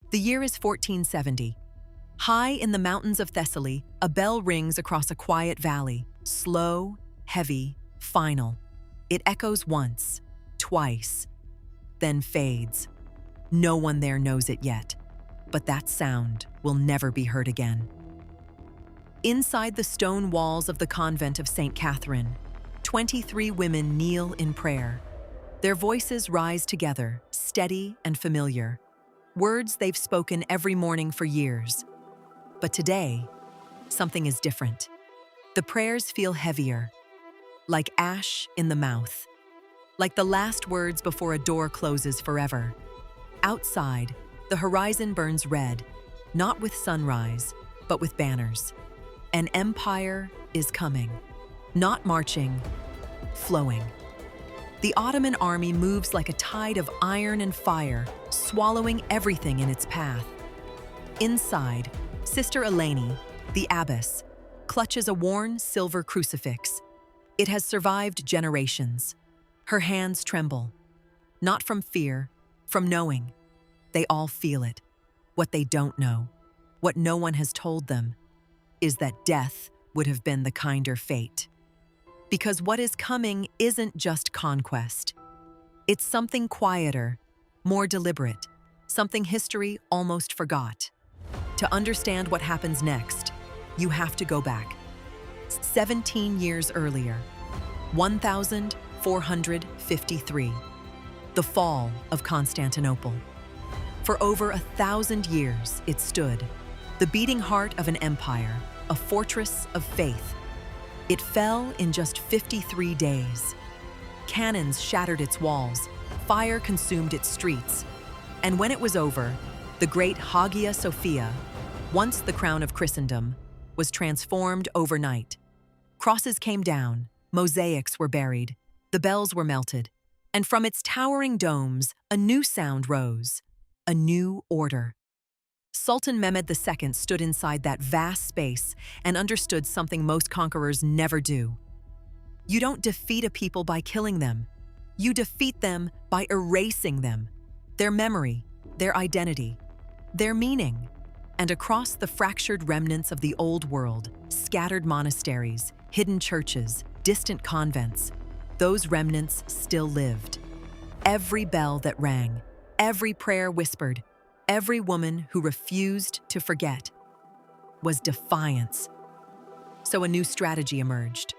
The year is 1470. High in the mountains of Thessaly, a bell rings across a quiet valley, slow, heavy, final. It echoes once, twice, then fades. No one there knows it yet, but that sound will never be heard again. Inside the stone walls of the convent of St. Catherine, 23 women kneel in prayer. Their voices rise together, steady and familiar, words they've spoken every morning for years. But today, something is different. The prayers feel heavier, like ash in the mouth, like the last words before a door closes forever. Outside, the horizon burns red, not with sunrise, but with banners. An empire is coming, not marching, flowing. The Ottoman army moves like a tide of iron and fire, swallowing everything in its path. Inside, Sister Eleni, the abbess, clutches a worn silver crucifix. It has survived generations. Her hands tremble, not from fear, from knowing. They all feel it. What they don't know, what no one has told them, is that death would have been the kinder fate. Because what is coming isn't just conquest. It's something quieter, more deliberate, something history almost forgot. To understand what happens next, you have to go back. 17 years earlier, 1453, the fall of Constantinople. For over 1,000 years, it stood, the beating heart of an empire, a fortress of faith. It fell in just 53 days. Cannons shattered its walls, fire consumed its streets, and when it was over, the great Hagia Sophia, once the crown of Christendom, was transformed overnight. Crosses came down, mosaics were buried, the bells were melted, and from its towering domes, a new sound rose, a new order. Sultan Mehmed II stood inside that vast space and understood something most conquerors never do. You don't defeat a people by killing them. You defeat them by erasing them, their memory, their identity, their meaning. And across the fractured remnants of the old world, scattered monasteries, hidden churches, distant convents, those remnants still lived. Every bell that rang, every prayer whispered, every woman who refused to forget was defiance. So a new strategy emerged.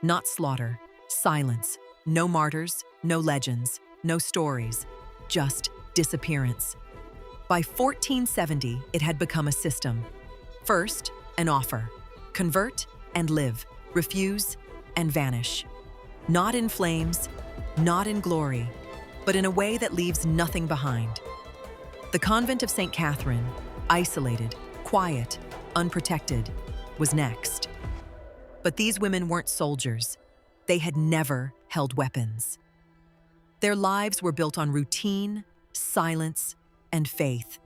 Not slaughter, silence, no martyrs, no legends, no stories, just disappearance. By 1470, it had become a system. First, an offer. Convert and live, refuse and vanish. Not in flames, not in glory, but in a way that leaves nothing behind. The convent of St. Catherine, isolated, quiet, unprotected, was next. But these women weren't soldiers. They had never held weapons. Their lives were built on routine, silence, and faith.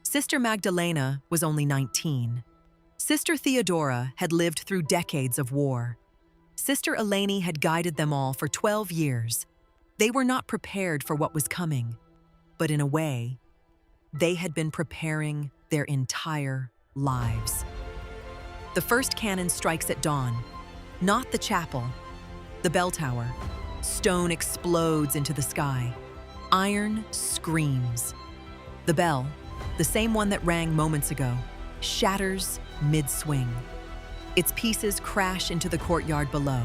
Sister Magdalena was only 19. Sister Theodora had lived through decades of war. Sister Eleni had guided them all for 12 years. They were not prepared for what was coming, but in a way, they had been preparing their entire lives. The first cannon strikes at dawn, not the chapel, the bell tower. Stone explodes into the sky. Iron screams. The bell, the same one that rang moments ago, shatters mid-swing. Its pieces crash into the courtyard below.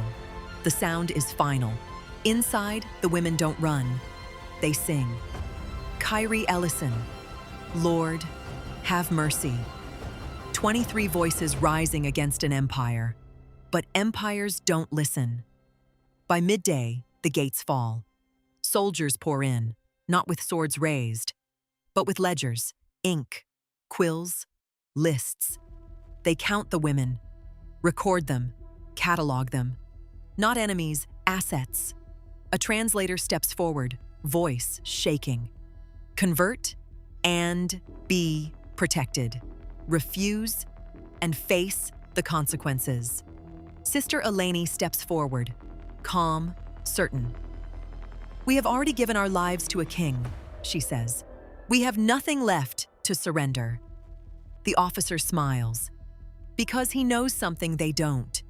The sound is final. Inside, the women don't run. They sing. Kyrie Ellison, Lord, have mercy. 23 voices rising against an empire. But empires don't listen. By midday, the gates fall. Soldiers pour in, not with swords raised, but with ledgers, ink, quills, lists. They count the women, record them, catalog them. Not enemies, assets. A translator steps forward, voice shaking. Convert and be protected. Refuse and face the consequences. Sister Eleni steps forward, calm, certain. We have already given our lives to a king, she says. We have nothing left to surrender. The officer smiles, because he knows something they don't.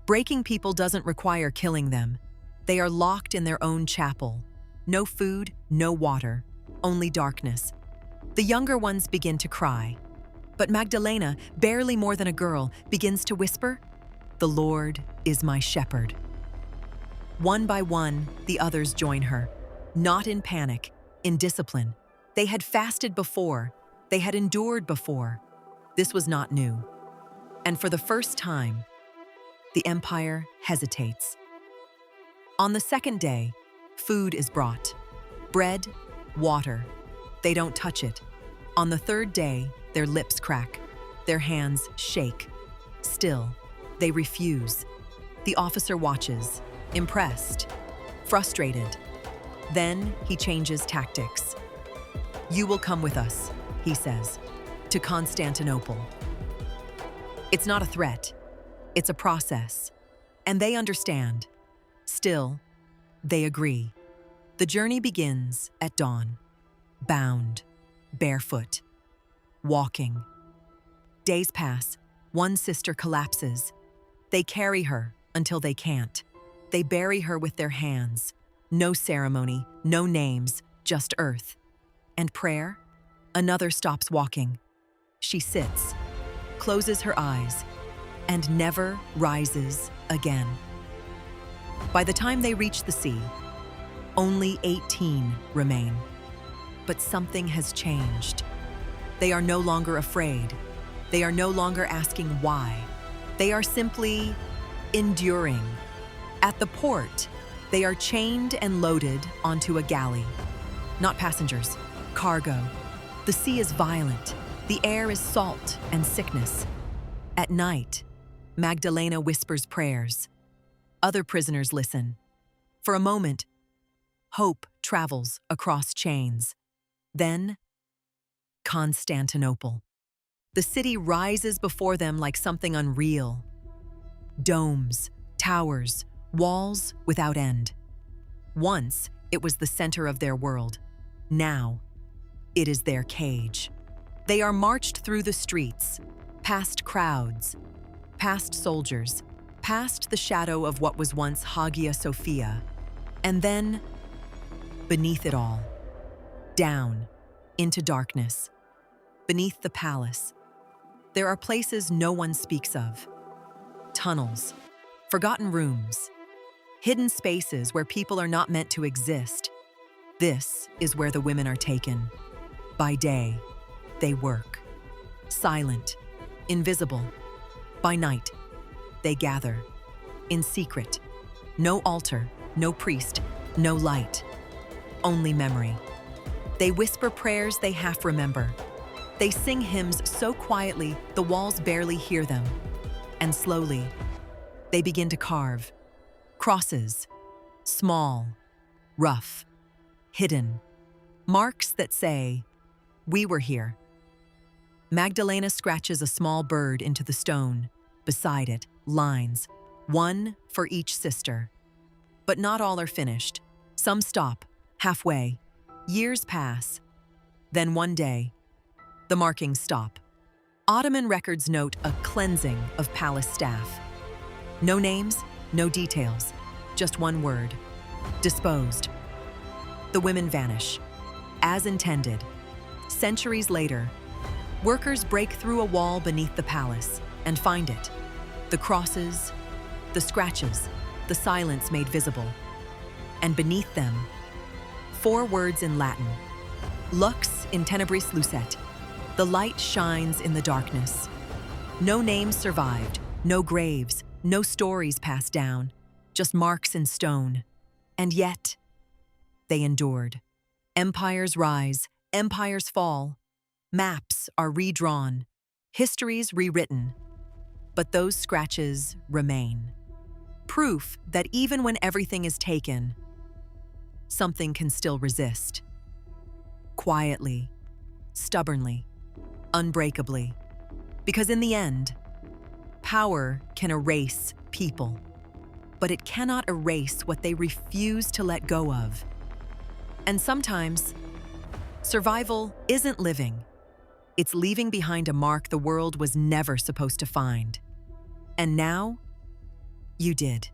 Breaking people doesn't require killing them. They are locked in their own chapel. No food, no water, only darkness. The younger ones begin to cry. But Magdalena, barely more than a girl, begins to whisper, "The Lord is my shepherd." One by one, the others join her, not in panic, in discipline. They had fasted before. They had endured before. This was not new. And for the first time, the empire hesitates. On the second day, food is brought. Bread, water. They don't touch it. On the third day, their lips crack. Their hands shake. Still, they refuse. The officer watches, impressed, frustrated. Then he changes tactics. "You will come with us," he says, "to Constantinople." It's not a threat. It's a process. And they understand. Still, they agree. The journey begins at dawn. Bound, barefoot, walking. Days pass. One sister collapses. They carry her until they can't. They bury her with their hands. No ceremony, no names, just earth. And prayer? Another stops walking. She sits, closes her eyes, and never rises again. By the time they reach the sea, only 18 remain. But something has changed. They are no longer afraid. They are no longer asking why. They are simply enduring. At the port, they are chained and loaded onto a galley. Not passengers, cargo. The sea is violent. The air is salt and sickness. At night, Magdalena whispers prayers. Other prisoners listen. For a moment, hope travels across chains. Then, Constantinople. The city rises before them like something unreal. Domes, towers, walls without end. Once, it was the center of their world. Now, it is their cage. They are marched through the streets, past crowds, past soldiers, past the shadow of what was once Hagia Sophia, and then, beneath it all, down into darkness, beneath the palace. There are places no one speaks of. Tunnels, forgotten rooms, hidden spaces where people are not meant to exist. This is where the women are taken. By day, they work. Silent, invisible. By night, they gather. In secret. No altar, no priest, no light. Only memory. They whisper prayers they half remember. They sing hymns so quietly the walls barely hear them. And slowly, they begin to carve. Crosses. Small. Rough. Hidden. Marks that say, "We were here." Magdalena scratches a small bird into the stone. Beside it, lines. One for each sister. But not all are finished. Some stop, halfway. Years pass. Then one day, the markings stop. Ottoman records note a cleansing of palace staff. No names, no details, just one word: disposed. The women vanish, as intended. Centuries later, workers break through a wall beneath the palace and find it. The crosses, the scratches, the silence made visible. And beneath them, 4 words in Latin: Lux in tenebris lucet. The light shines in the darkness. No names survived, no graves, no stories passed down, just marks in stone. And yet, they endured. Empires rise, empires fall. Maps are redrawn, histories rewritten. But those scratches remain. Proof that even when everything is taken, something can still resist. Quietly, stubbornly, unbreakably. Because in the end, power can erase people, but it cannot erase what they refuse to let go of. And sometimes, survival isn't living, It's leaving behind a mark the world was never supposed to find. And now, you did.